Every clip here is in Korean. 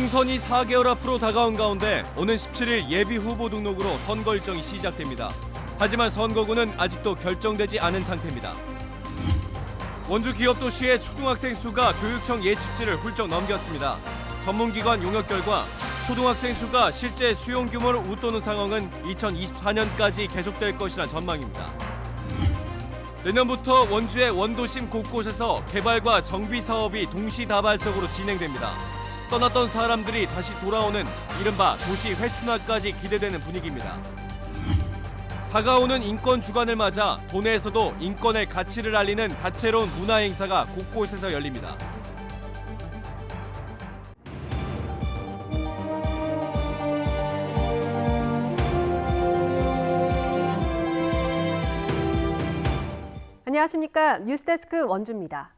총선이 4개월 앞으로 다가온 가운데 오는 17일 예비 후보 등록으로 선거 일정이 시작됩니다. 하지만 선거구는 아직도 결정되지 않은 상태입니다. 원주 기업도시의 초등학생 수가 교육청 예측치를 훌쩍 넘겼습니다. 전문기관 용역 결과 초등학생 수가 실제 수용 규모를 웃도는 상황은 2024년까지 계속될 것이란 전망입니다. 내년부터 원주의 원도심 곳곳에서 개발과 정비 사업이 동시다발적으로 진행됩니다. 떠났던 사람들이 다시 돌아오는 이른바 도시 회춘화까지 기대되는 분위기입니다. 다가오는 인권 주간을 맞아 도내에서도 인권의 가치를 알리는 다채로운 문화 행사가 곳곳에서 열립니다. 안녕하십니까. 뉴스데스크 원주입니다.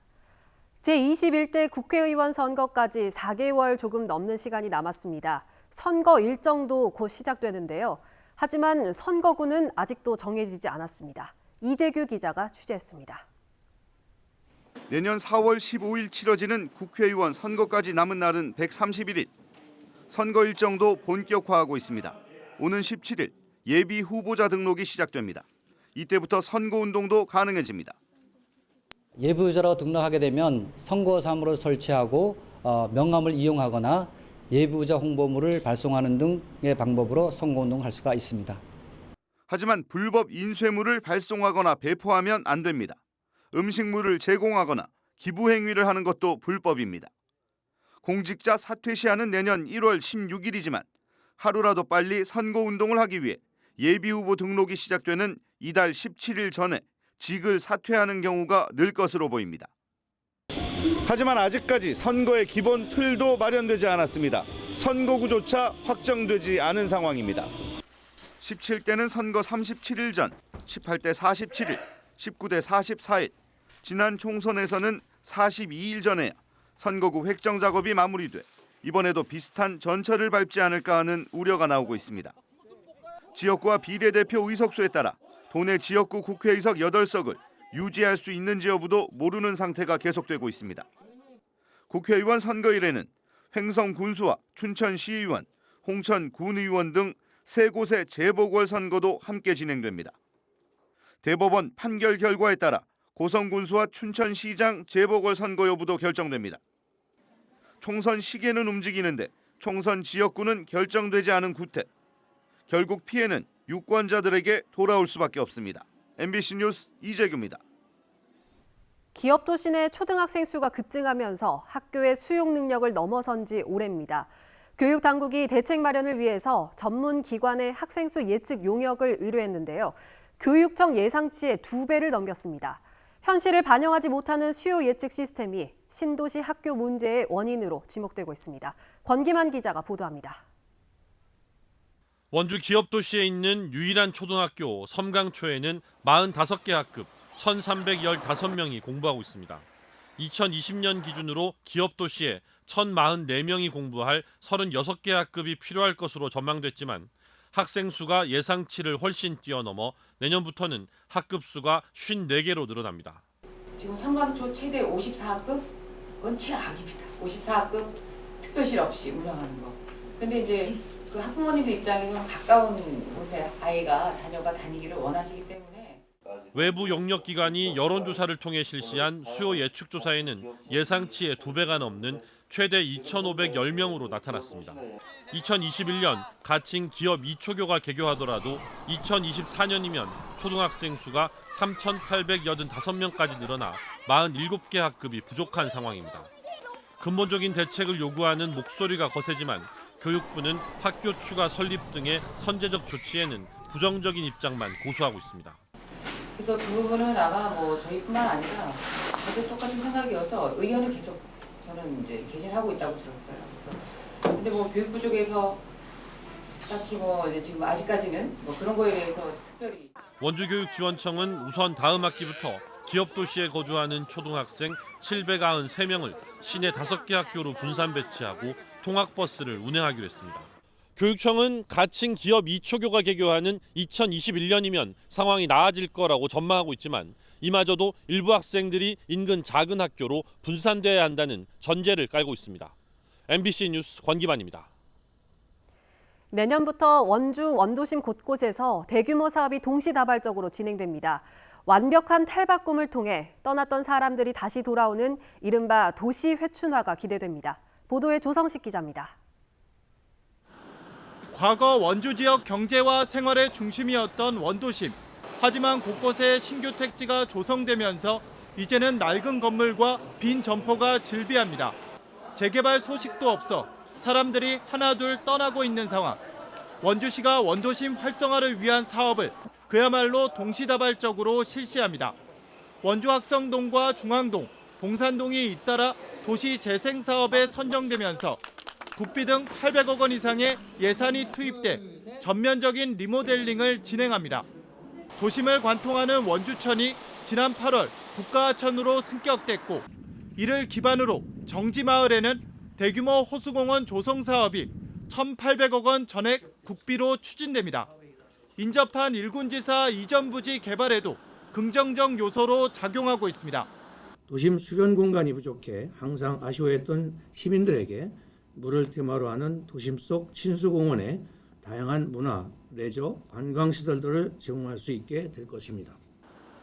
제21대 국회의원 선거까지 4개월 조금 넘는 시간이 남았습니다. 선거 일정도 곧 시작되는데요. 하지만 선거구는 아직도 정해지지 않았습니다. 이재규 기자가 취재했습니다. 내년 4월 15일 치러지는 국회의원 선거까지 남은 날은 131일. 선거 일정도 본격화하고 있습니다. 오는 17일 예비 후보자 등록이 시작됩니다. 이때부터 선거운동도 가능해집니다. 예비후보자로 등록하게 되면 선거사무를 설치하고 명함을 이용하거나 예비후보자 홍보물을 발송하는 등의 방법으로 선거운동을 할 수가 있습니다. 하지만 불법 인쇄물을 발송하거나 배포하면 안 됩니다. 음식물을 제공하거나 기부 행위를 하는 것도 불법입니다. 공직자 사퇴 시한은 내년 1월 16일이지만 하루라도 빨리 선거운동을 하기 위해 예비후보 등록이 시작되는 이달 17일 전에 직을 사퇴하는 경우가 늘 것으로 보입니다. 하지만 아직까지 선거의 기본 틀도 마련되지 않았습니다. 선거구조차 확정되지 않은 상황입니다. 17대는 선거 37일 전, 18대 47일, 19대 44일, 지난 총선에서는 42일 전에야 선거구 획정 작업이 마무리돼 이번에도 비슷한 전철을 밟지 않을까 하는 우려가 나오고 있습니다. 지역구와 비례대표 의석수에 따라 도내 지역구 국회의석 8석을 유지할 수 있는지 여부도 모르는 상태가 계속되고 있습니다. 국회의원 선거일에는 횡성군수와 춘천시의원, 홍천군의원 등 3곳의 재보궐선거도 함께 진행됩니다. 대법원 판결 결과에 따라 고성군수와 춘천시장 재보궐선거 여부도 결정됩니다. 총선 시계는 움직이는데 총선 지역구는 결정되지 않은 구태. 결국 피해는 유권자들에게 돌아올 수밖에 없습니다. MBC 뉴스 이재규입니다. 기업도시 내 초등학생 수가 급증하면서 학교의 수용 능력을 넘어선 지 오래입니다. 교육당국이 대책 마련을 위해서 전문 기관의 학생 수 예측 용역을 의뢰했는데요. 교육청 예상치의 2배를 넘겼습니다. 현실을 반영하지 못하는 수요 예측 시스템이 신도시 학교 문제의 원인으로 지목되고 있습니다. 권기만 기자가 보도합니다. 원주 기업도시에 있는 유일한 초등학교 섬강초에는 45개 학급 1,315명이 공부하고 있습니다. 2020년 기준으로 기업도시에 1,044명이 공부할 36개 학급이 필요할 것으로 전망됐지만 학생 수가 예상치를 훨씬 뛰어넘어 내년부터는 학급 수가 54개로 늘어납니다. 지금 섬강초 최대 54학급? 그건 최악입니다. 54학급 특별실 없이 운영하는 거. 근데 이제 그 학부모님들 입장에서는 가까운 곳에 자녀가 다니기를 원하시기 때문에 외부 용역기관이 여론조사를 통해 실시한 수요 예측조사에는 예상치의 2배가 넘는 최대 2,510명으로 나타났습니다. 2021년 가칭 기업 2초교가 개교하더라도 2024년이면 초등학생 수가 3,885명까지 늘어나 47개 학급이 부족한 상황입니다. 근본적인 대책을 요구하는 목소리가 거세지만 교육부는 학교 추가 설립 등의 선제적 조치에는 부정적인 입장만 고수하고 있습니다. 그래서 그 부분은 아마 저희뿐만 아니라 다들 똑같은 생각이어서 의견을 계속 저는 이제 개진하고 있다고 들었어요. 그래서 근데 교육부 쪽에서 딱히 이제 지금 아직까지는 그런 거에 대해서 특별히 원주교육지원청은 우선 다음 학기부터 기업도시에 거주하는 초등학생 793명을 시내 5개 학교로 분산 배치하고 통학버스를 운행하기로 했습니다. 교육청은 가칭 기업 2초교가 개교하는 2021년이면 상황이 나아질 거라고 전망하고 있지만 이마저도 일부 학생들이 인근 작은 학교로 분산돼야 한다는 전제를 깔고 있습니다. MBC 뉴스 권기만입니다. 내년부터 원주 원도심 곳곳에서 대규모 사업이 동시다발적으로 진행됩니다. 완벽한 탈바꿈을 통해 떠났던 사람들이 다시 돌아오는 이른바 도시 회춘화가 기대됩니다. 보도에 조성식 기자입니다. 과거 원주 지역 경제와 생활의 중심이었던 원도심. 하지만 곳곳에 신규 택지가 조성되면서 이제는 낡은 건물과 빈 점포가 즐비합니다. 재개발 소식도 없어 사람들이 하나둘 떠나고 있는 상황. 원주시가 원도심 활성화를 위한 사업을 그야말로 동시다발적으로 실시합니다. 원주 학성동과 중앙동, 봉산동이 잇따라 도시 재생 사업에 선정되면서 국비 등 800억 원 이상의 예산이 투입돼 전면적인 리모델링을 진행합니다. 도심을 관통하는 원주천이 지난 8월 국가하천으로 승격됐고 이를 기반으로 정지마을에는 대규모 호수공원 조성 사업이 1,800억 원 전액 국비로 추진됩니다. 인접한 일군지사 이전 부지 개발에도 긍정적 요소로 작용하고 있습니다. 도심 수변 공간이 부족해 항상 아쉬워했던 시민들에게 물을 테마로 하는 도심 속 친수공원에 다양한 문화, 레저, 관광시설들을 제공할 수 있게 될 것입니다.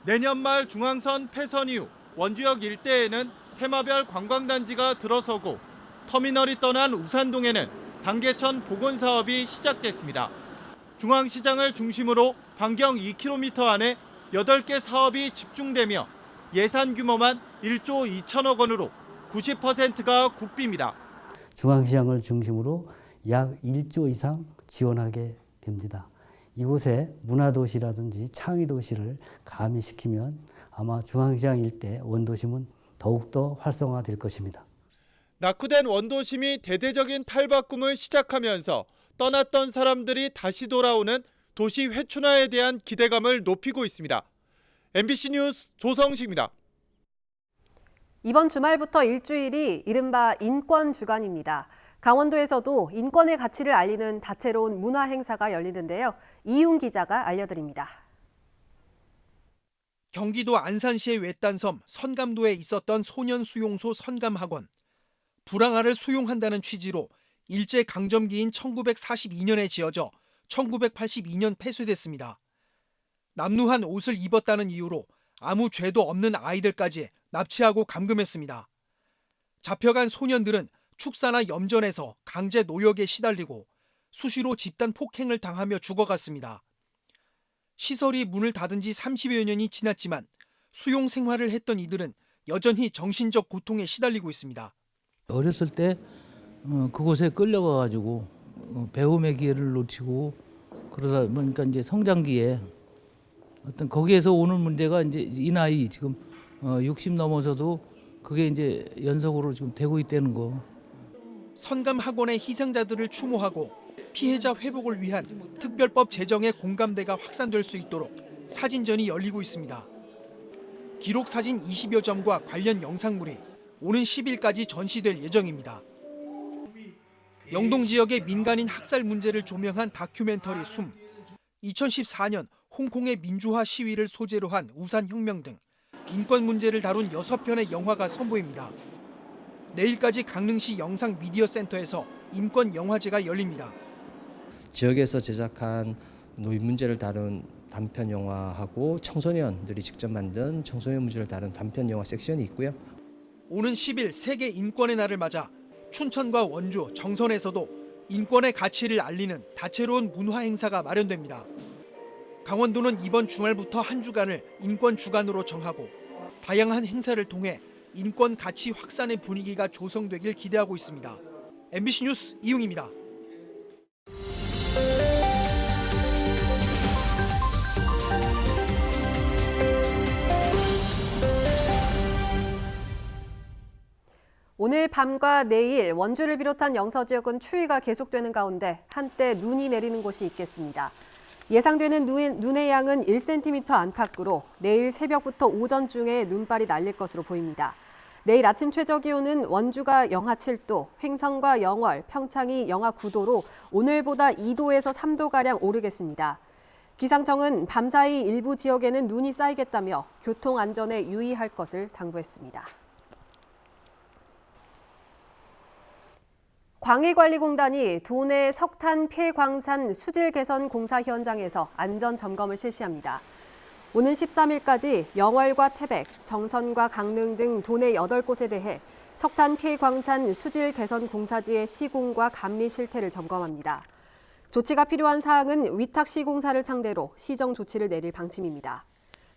내년 말 중앙선 폐선 이후 원주역 일대에는 테마별 관광단지가 들어서고 터미널이 떠난 우산동에는 당계천 복원 사업이 시작됐습니다. 중앙시장을 중심으로 반경 2km 안에 8개 사업이 집중되며 예산 규모만 1조 2천억 원으로 90%가 국비입니다. 중앙시장을 중심으로 약 1조 이상 지원하게 됩니다. 이곳에 문화도시라든지 창의도시를 가미시키면 아마 중앙시장 일대 원도심은 더욱더 활성화될 것입니다. 낙후된 원도심이 대대적인 탈바꿈을 시작하면서 떠났던 사람들이 다시 돌아오는 도시 회춘화에 대한 기대감을 높이고 있습니다. MBC 뉴스 조성식입니다. 이번 주말부터 일주일이 이른바 인권 주간입니다. 강원도에서도 인권의 가치를 알리는 다채로운 문화 행사가 열리는데요. 이윤 기자가 알려드립니다. 경기도 안산시의 외딴섬 선감도에 있었던 소년수용소 선감학원. 불황아를 수용한다는 취지로 일제강점기인 1942년에 지어져 1982년 폐쇄됐습니다. 남루한 옷을 입었다는 이유로 아무 죄도 없는 아이들까지 납치하고 감금했습니다. 잡혀간 소년들은 축사나 염전에서 강제 노역에 시달리고 수시로 집단 폭행을 당하며 죽어갔습니다. 시설이 문을 닫은 지 30여 년이 지났지만 수용 생활을 했던 이들은 여전히 정신적 고통에 시달리고 있습니다. 어렸을 때 그곳에 끌려가가지고 배움의 기회를 놓치고 그러다 보니까 이제 성장기에 어떤 거기에서 오는 문제가 이제 이 나이 지금 60 넘어서도 그게 이제 연속으로 지금 되고 있다는 거. 선감 학원의 희생자들을 추모하고 피해자 회복을 위한 특별법 제정의 공감대가 확산될 수 있도록 사진전이 열리고 있습니다. 기록 사진 20여 점과 관련 영상물이 오는 10일까지 전시될 예정입니다. 영동 지역의 민간인 학살 문제를 조명한 다큐멘터리 숨, 2014년 홍콩의 민주화 시위를 소재로 한 우산혁명 등 인권 문제를 다룬 6편의 영화가 선보입니다. 내일까지 강릉시 영상미디어센터에서 인권 영화제가 열립니다. 지역에서 제작한 노인 문제를 다룬 단편 영화하고 청소년들이 직접 만든 청소년 문제를 다룬 단편 영화 섹션이 있고요. 오는 10일 세계 인권의 날을 맞아 춘천과 원주, 정선에서도 인권의 가치를 알리는 다채로운 문화 행사가 마련됩니다. 강원도는 이번 주말부터 한 주간을 인권 주간으로 정하고 다양한 행사를 통해 인권 가치 확산의 분위기가 조성되길 기대하고 있습니다. MBC 뉴스 이웅입니다. 오늘 밤과 내일 원주를 비롯한 영서 지역은 추위가 계속되는 가운데 한때 눈이 내리는 곳이 있겠습니다. 예상되는 눈의 양은 1cm 안팎으로 내일 새벽부터 오전 중에 눈발이 날릴 것으로 보입니다. 내일 아침 최저 기온은 원주가 영하 7도, 횡성과 영월, 평창이 영하 9도로 오늘보다 2도에서 3도가량 오르겠습니다. 기상청은 밤사이 일부 지역에는 눈이 쌓이겠다며 교통 안전에 유의할 것을 당부했습니다. 광해관리공단이 도내 석탄 폐광산 수질 개선 공사 현장에서 안전 점검을 실시합니다. 오는 13일까지 영월과 태백, 정선과 강릉 등 도내 8곳에 대해 석탄 폐광산 수질 개선 공사지의 시공과 감리 실태를 점검합니다. 조치가 필요한 사항은 위탁 시공사를 상대로 시정 조치를 내릴 방침입니다.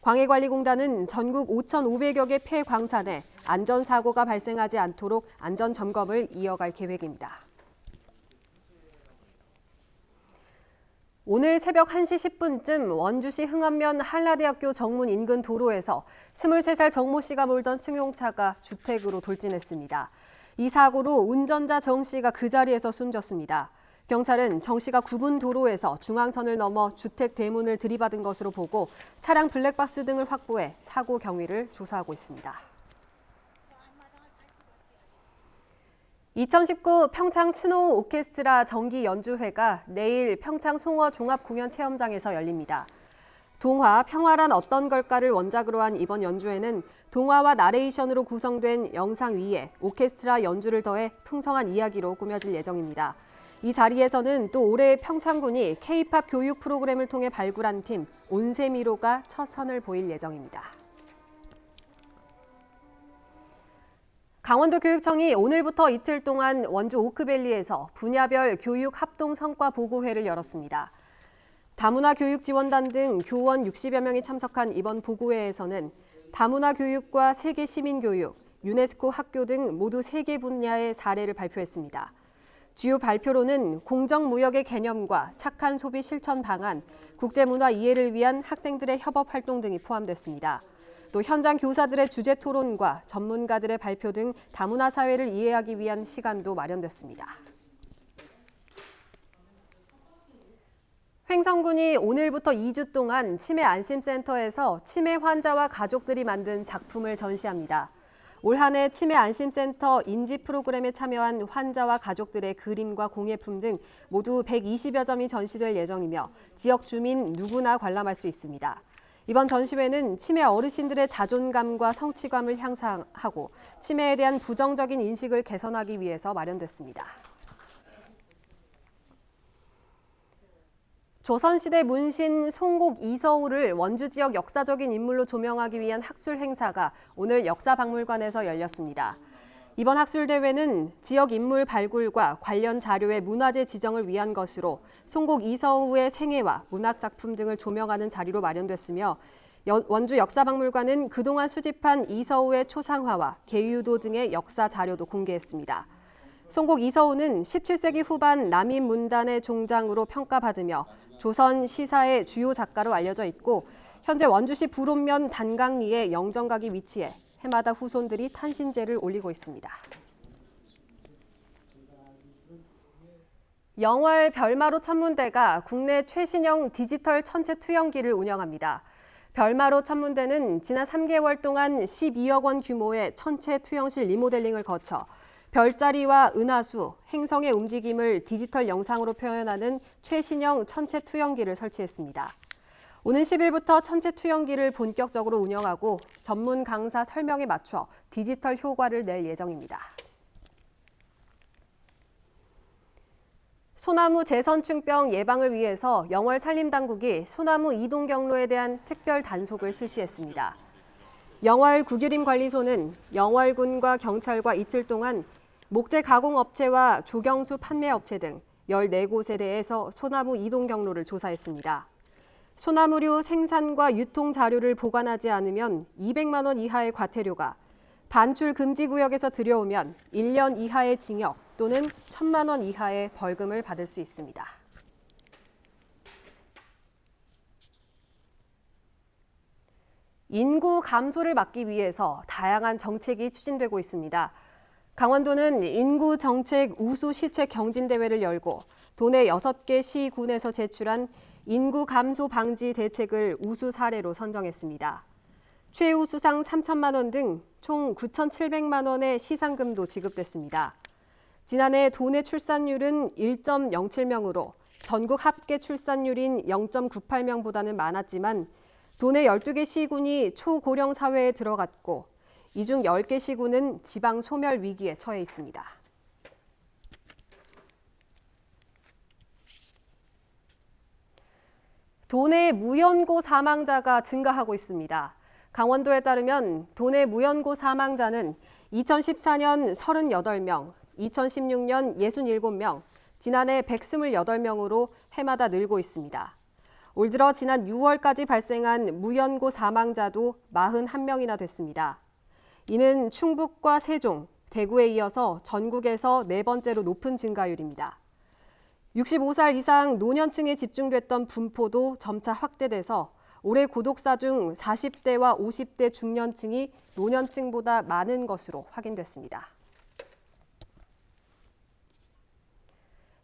광해관리공단은 전국 5,500여 개 폐광산에 안전사고가 발생하지 않도록 안전점검을 이어갈 계획입니다. 오늘 새벽 1시 10분쯤 원주시 흥안면 한라대학교 정문 인근 도로에서 23살 정모 씨가 몰던 승용차가 주택으로 돌진했습니다. 이 사고로 운전자 정 씨가 그 자리에서 숨졌습니다. 경찰은 정 씨가 굽은 도로에서 중앙선을 넘어 주택 대문을 들이받은 것으로 보고 차량 블랙박스 등을 확보해 사고 경위를 조사하고 있습니다. 2019 평창 스노우 오케스트라 정기 연주회가 내일 평창 송어 종합공연체험장에서 열립니다. 동화 평화란 어떤 걸까를 원작으로 한 이번 연주회는 동화와 나레이션으로 구성된 영상 위에 오케스트라 연주를 더해 풍성한 이야기로 꾸며질 예정입니다. 이 자리에서는 또 올해 평창군이 K-팝 교육 프로그램을 통해 발굴한 팀 온세미로가 첫 선을 보일 예정입니다. 강원도 교육청이 오늘부터 이틀 동안 원주 오크밸리에서 분야별 교육 합동 성과 보고회를 열었습니다. 다문화 교육 지원단 등 교원 60여 명이 참석한 이번 보고회에서는 다문화 교육과 세계 시민 교육, 유네스코 학교 등 모두 3개 분야의 사례를 발표했습니다. 주요 발표로는 공정무역의 개념과 착한 소비 실천 방안, 국제문화 이해를 위한 학생들의 협업 활동 등이 포함됐습니다. 또 현장 교사들의 주제 토론과 전문가들의 발표 등 다문화 사회를 이해하기 위한 시간도 마련됐습니다. 횡성군이 오늘부터 2주 동안 치매 안심센터에서 치매 환자와 가족들이 만든 작품을 전시합니다. 올 한 해 치매 안심센터 인지 프로그램에 참여한 환자와 가족들의 그림과 공예품 등 모두 120여 점이 전시될 예정이며 지역 주민 누구나 관람할 수 있습니다. 이번 전시회는 치매 어르신들의 자존감과 성취감을 향상하고 치매에 대한 부정적인 인식을 개선하기 위해서 마련됐습니다. 조선시대 문신 송곡 이서우를 원주 지역 역사적인 인물로 조명하기 위한 학술 행사가 오늘 역사박물관에서 열렸습니다. 이번 학술대회는 지역 인물 발굴과 관련 자료의 문화재 지정을 위한 것으로 송곡 이서우의 생애와 문학작품 등을 조명하는 자리로 마련됐으며 원주 역사박물관은 그동안 수집한 이서우의 초상화와 계유도 등의 역사 자료도 공개했습니다. 송곡 이서우는 17세기 후반 남인 문단의 종장으로 평가받으며 조선 시사의 주요 작가로 알려져 있고 현재 원주시 불온면 단강리의 영정각이 위치해 해마다 후손들이 탄신제를 올리고 있습니다. 영월 별마로 천문대가 국내 최신형 디지털 천체 투영기를 운영합니다. 별마로 천문대는 지난 3개월 동안 12억 원 규모의 천체 투영실 리모델링을 거쳐 별자리와 은하수, 행성의 움직임을 디지털 영상으로 표현하는 최신형 천체 투영기를 설치했습니다. 오는 10일부터 천체 투영기를 본격적으로 운영하고 전문 강사 설명에 맞춰 디지털 효과를 낼 예정입니다. 소나무 재선충병 예방을 위해서 영월 산림당국이 소나무 이동 경로에 대한 특별 단속을 실시했습니다. 영월 구규림관리소는 영월군과 경찰과 이틀 동안 목재 가공업체와 조경수 판매업체 등 14곳에 대해서 소나무 이동 경로를 조사했습니다. 소나무류 생산과 유통 자료를 보관하지 않으면 200만 원 이하의 과태료가, 반출 금지 구역에서 들여오면 1년 이하의 징역 또는 1,000만 원 이하의 벌금을 받을 수 있습니다. 인구 감소를 막기 위해서 다양한 정책이 추진되고 있습니다. 강원도는 인구 정책 우수 시책 경진대회를 열고 도내 6개 시군에서 제출한 인구 감소 방지 대책을 우수 사례로 선정했습니다. 최우수상 3천만 원 등 총 9,700만 원의 시상금도 지급됐습니다. 지난해 도내 출산율은 1.07명으로 전국 합계 출산율인 0.98명보다는 많았지만 도내 12개 시군이 초고령 사회에 들어갔고 이 중 10개 시군은 지방 소멸 위기에 처해 있습니다. 도내 무연고 사망자가 증가하고 있습니다. 강원도에 따르면 도내 무연고 사망자는 2014년 38명, 2016년 67명, 지난해 128명으로 해마다 늘고 있습니다. 올 들어 지난 6월까지 발생한 무연고 사망자도 41명이나 됐습니다. 이는 충북과 세종, 대구에 이어서 전국에서 네 번째로 높은 증가율입니다. 65살 이상 노년층에 집중됐던 분포도 점차 확대돼서 올해 고독사 중 40대와 50대 중년층이 노년층보다 많은 것으로 확인됐습니다.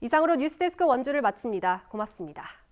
이상으로 뉴스데스크 원주를 마칩니다. 고맙습니다.